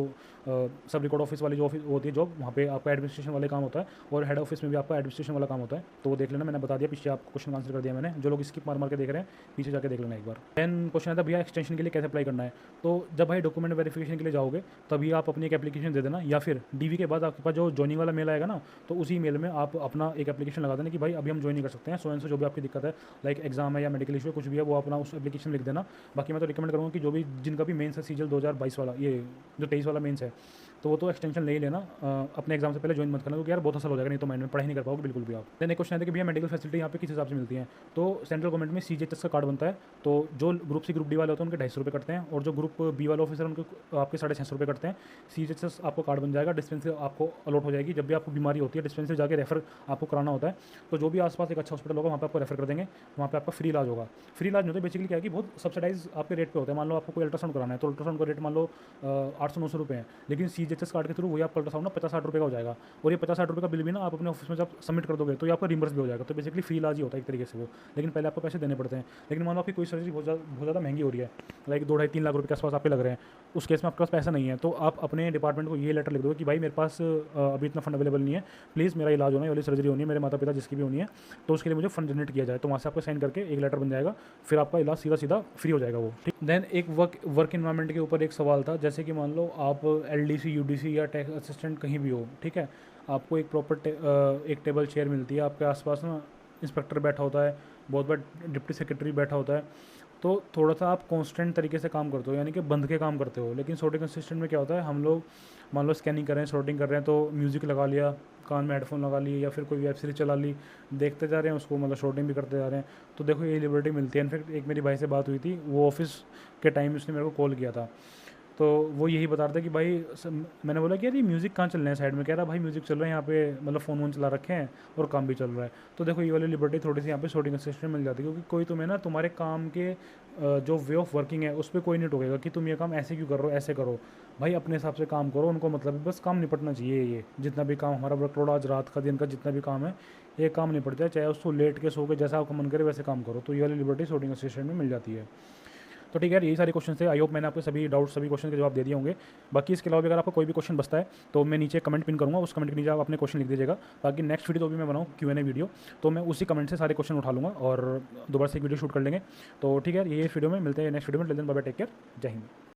सब रिकॉर्ड ऑफिस वाली जो ऑफिस होती है जॉब, वहाँ पे आपका एडमिनिस्ट्रेशन वाले काम होता है, और हेड ऑफिस में भी आपका एडमिनिस्ट्रेशन वाला काम होता है। तो वो देख लेना, मैंने बता दिया, पीछे आपको क्वेश्चन आंसर कर दिया मैंने। जो लोग स्किप मार मार के देख रहे हैं, पीछे जाके देख लेना एक बार। देन क्वेश्चन आता है भैया एक्सटेंशन के लिए कैसे अप्लाई करना है। तो जब भाई डॉक्यूमेंट वेरिफिकेशन के लिए जाओगे तभी आप अपनी एक एप्लीकेशन दे देना, या फिर डीवी के बाद आपके पास जो ज्वाइनिंग वाला मेल आएगा ना, तो उसी मेल में आप अपना एक एप्लीकेशन लगा देना कि भाई अभी हम ज्वाइन नहीं कर सकते हैं, सो एंड सो जो भी आपकी दिक्कत है, लाइक एग्जाम है या मेडिकल इशू है, कुछ भी है, वो अपना उस एप्लीकेशन लिख देना। बाकी मैं तो रिकमेंड करूँगा कि जो भी जिनका भी मेंस है सीजीएल 2022 वाला, ये जो 23 वाला मेंस है, तो वो तो एक्सटेंशन ले ही लेना, अपने एग्जाम से पहले ज्वाइन मत करना, क्योंकि यार बहुत असर हो जाएगा, नहीं तो माइंड में पढ़ाई नहीं कर पाओगे बिल्कुल भी आप। देन एक क्वेश्चन है कि भैया मेडिकल फैसिलिटी यहाँ पे किस हिसाब से मिलती है। तो सेंट्रल गवर्नमेंट में सीजीएचएस का कार्ड बनता है, तो जो ग्रुप सी ग्रुप डी वाले होते हैं उनके 250 रुपये कटते हैं, और जो ग्रुप बी वाले ऑफिसर उनके आपके 650 रुपये कटते हैं। सीजीएचएस आपको कार्ड बन जाएगा, डिस्पेंसरी आपको अलॉट हो जाएगी। जब भी आपको बीमारी होती है डिस्पेंसरी जाके रेफर आपको कराना होता है, तो जो भी आसपास एक अच्छा हॉस्पिटल होगा वहाँ पे आपको रेफर कर देंगे, वहाँ पे आपका फ्री इलाज होगा। फ्री इलाज नहीं होता, बेसिकली क्या है कि बहुत सब्सिडाइज आपके रेट पे होता है। मान लो आपको कोई अल्ट्रासाउंड कराना है, तो अल्ट्रासाउंड का रेट मान लो 800-900 रुपये है, लेकिन सीजीएचएस कार्ड के थ्रू वही आपका अल्ट्रासाउंड ना 50-60 रुपये का हो जाएगा, और ये 50-60 रुपये का बिल भी ना आप अपने ऑफिस में जब सबमिट कर दोगे तो ये आपका रिम्बर्स भी हो जाएगा। तो बेसिकली फ्री इलाज ही होता है एक तरीके से वो, लेकिन पहले आपको पैसे देने पड़ते हैं। लेकिन मान लो आपकी कोई सर्जरी बहुत ज़्यादा महंगी हो रही है, लाइक 2-2.5-3 लाख रुपये के आसपास आपके लग रहे हैं, उस केस में आपके पास पैसा नहीं है, तो आप अपने डिपार्टमेंट को ये लेटर लिख दोगे कि भाई मेरे पास अभी इतना फंड अवेलेबल नहीं है, प्लीज़ मेरा इलाज होना है, वाली सर्जरी होनी है, मेरे माता पिता जिसकी भी होनी है, तो उसके लिए मुझे फंड जनरेट किया जाए। तो वहाँ से आपको साइन करके एक लेटर बन जाएगा, फिर आपका इलाज सीधा सीधा फ्री हो जाएगा वो, ठीक। देन एक वर्क इन्वायरमेंट के ऊपर एक सवाल था, जैसे कि मान लो आप एलडीसी यूडीसी या टैक्स असिस्टेंट कहीं भी हो, ठीक है, आपको एक प्रॉपर एक टेबल चेयर मिलती है, आपके आसपास ना इंस्पेक्टर बैठा होता है, बहुत बार डिप्टी सेक्रेटरी बैठा होता है, तो थोड़ा सा आप कांस्टेंट तरीके से काम करते हो, यानी कि बंद के काम करते हो। लेकिन सॉर्टिंग असिस्टेंट में क्या होता है, हम लोग मान लो स्कैनिंग कर रहे हैं, सॉर्टिंग कर रहे हैं, तो म्यूज़िक लगा लिया, कान में हेडफोन लगा लिए, या फिर कोई वेब सीरीज चला ली, देखते जा रहे हैं उसको, मतलब शॉर्टिंग भी करते जा रहे हैं। तो देखो ये लिबर्टी मिलती है। इनफैक्ट एक मेरी भाई से बात हुई थी, वो ऑफिस के टाइम उसने मेरे को कॉल किया था, तो वो यही बता रहा था कि भाई मैंने बोला कि यार ये म्यूज़िक कहाँ चल रहे हैं साइड में, कह रहा भाई म्यूज़िक चल रहे हैं यहाँ पे, मतलब फ़ोन वोन चला रखे हैं और काम भी चल रहा है। तो देखो ये वाली लिबर्टी थोड़ी सी यहाँ पे शॉर्टिंग असिस्टेंट मिल जाती है, क्योंकि कोई तुम्हें ना तुम्हारे काम के जो वे ऑफ वर्किंग है उस पर कोई नहीं टोकेगा कि तुम ये काम ऐसे क्यों कर रहे हो, ऐसे करो। भाई अपने हिसाब से काम करो, उनको मतलब बस काम निपटना चाहिए। ये जितना भी काम हमारा वर्कलोड आज रात का दिन का जितना भी काम है, ये काम निपट जाए, चाहे उसको लेट के सो के जैसा आपका मन करे वैसे काम करो। तो ये वाली लिबर्टी शॉर्टिंग असिस्टेंट में मिल जाती है। तो ठीक है, यही सारे क्वेश्चन थे। आई होप मैंने आपके सभी डाउट्स सभी क्वेश्चन के जवाब दे दिए होंगे। बाकी इसके अलावा भी अगर आपको कोई भी क्वेश्चन बचता है तो मैं नीचे कमेंट पिन करूँगा, उस कमेंट के नीचे आप अपने क्वेश्चन लिख दीजिएगा। बाकी नेक्स्ट वीडियो तो भी मैं बनाऊँ Q&A वीडियो, तो मैं उसी कमेंट से सारे क्वेश्चन उठा लूँगा और दोबारा से एक वीडियो शूट कर लेंगे। तो ठीक है, ये वीडियो में मिलते हैं नेक्स्ट वीडियो में। Till then bye bye, take care, जय हिंद।